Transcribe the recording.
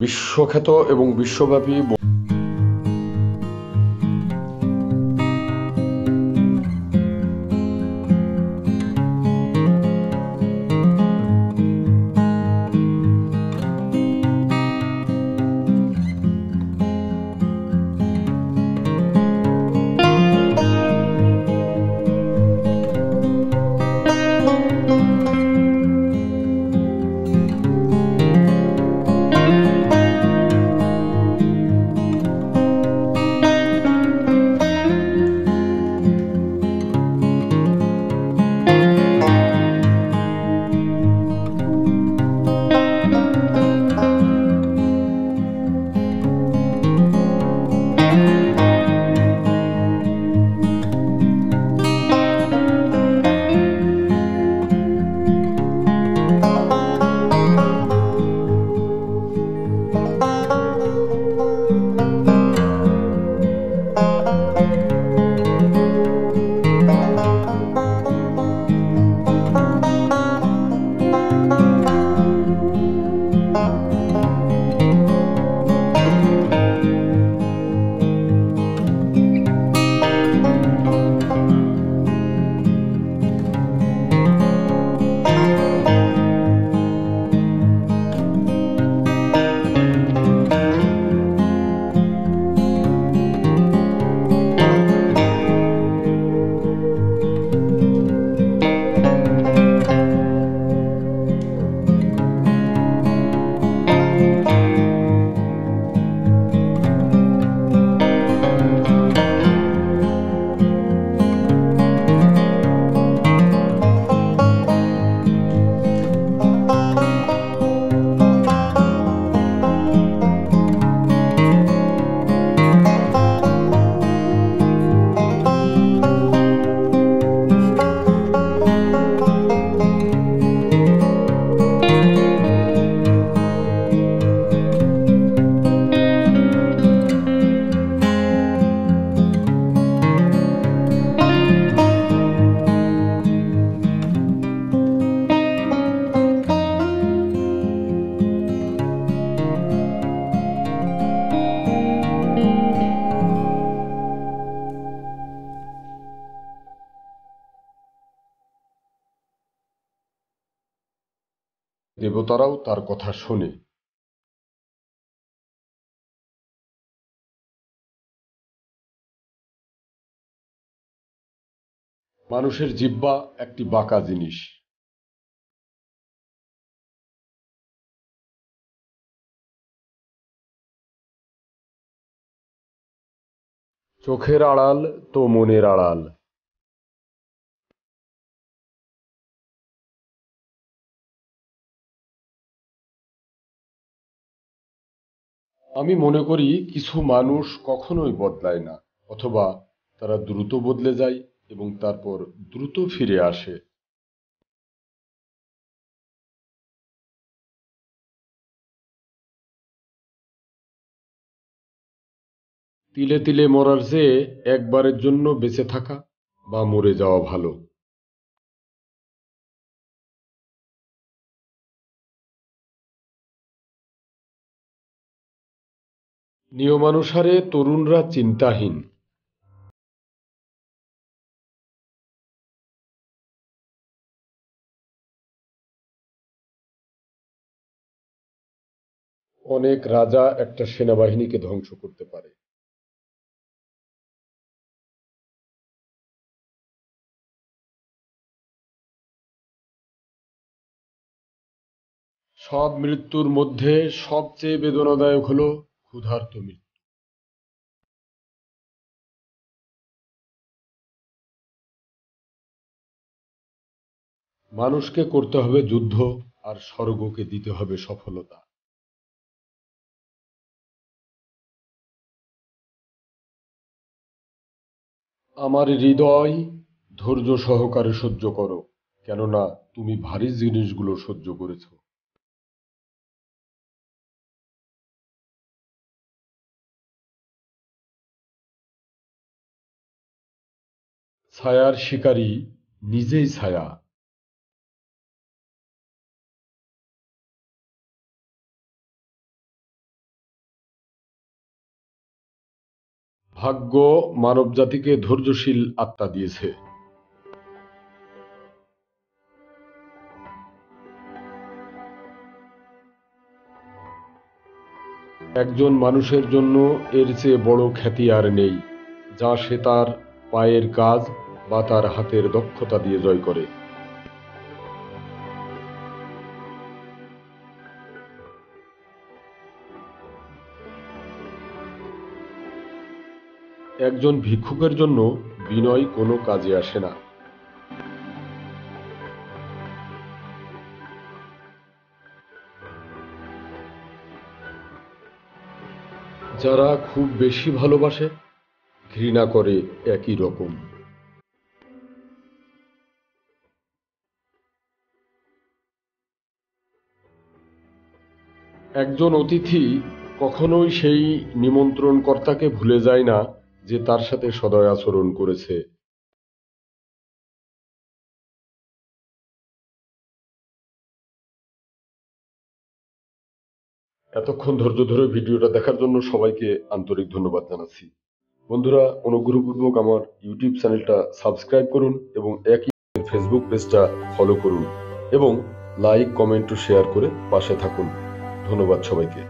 বিশ্বখ্যাত এবং বিশ্বব্যাপী দেবতারাও তার কথা শোনে। মানুষের জিহ্বা একটি বাঁকা জিনিস। চোখের আড়াল তো মনের আড়াল। আমি মনে করি কিছু মানুষ কখনোই বদলায় না, অথবা তারা দ্রুত বদলে যায় এবং তারপর দ্রুত ফিরে আসে। তিলে তিলে মরার চেয়ে একবারের জন্য বেঁচে থাকা বা মরে যাওয়া ভালো। নিয়মানুসারে তরুণরা চিন্তাহীন। অনেক রাজা একটা সেনাবাহিনীকে ধ্বংস করতে পারে। সব মৃত্যুর মধ্যে সবচেয়ে বেদনাদায়ক হলো ক্ষুধার্ত মৃত্যু। মানুষকে করতে হবে যুদ্ধ, আর স্বর্গকে দিতে হবে সফলতা। আমার হৃদয়, ধৈর্য সহকারে সহ্য করো, কেননা তুমি ভারী জিনিসগুলো সহ্য করেছ। ছায়ার শিকারী নিজেই ছায়া। ভাগ্য মানবজাতিকে ধৈর্যশীল আত্মা দিয়েছে। একজন মানুষের জন্য এর চেয়ে বড় খ্যাতি আর নেই, যা সে তার পায়ের কাজ বা তার হাতের দক্ষতা দিয়ে জয় করে। একজন ভিক্ষুকের জন্য বিনয় কোনো কাজে আসে না। যারা খুব বেশি ভালোবাসে, ঘৃণা করে একই রকম। একজন অতিথি কখনোই সেই নিমন্ত্রণকর্তাকে ভুলে যায় না, যে তার সাথে সদয় আচরণ করেছে। এতক্ষণ ধৈর্য ধরে ভিডিওটা দেখার জন্য সবাইকে আন্তরিক ধন্যবাদ জানাচ্ছি। বন্ধুরা, অনুগ্রহপূর্বক আমার ইউটিউব চ্যানেলটা সাবস্ক্রাইব করুন এবং একই ফেসবুক পেজটা ফলো করুন এবং লাইক, কমেন্ট ও শেয়ার করে পাশে থাকুন। ধন্যবাদ সবাইকে।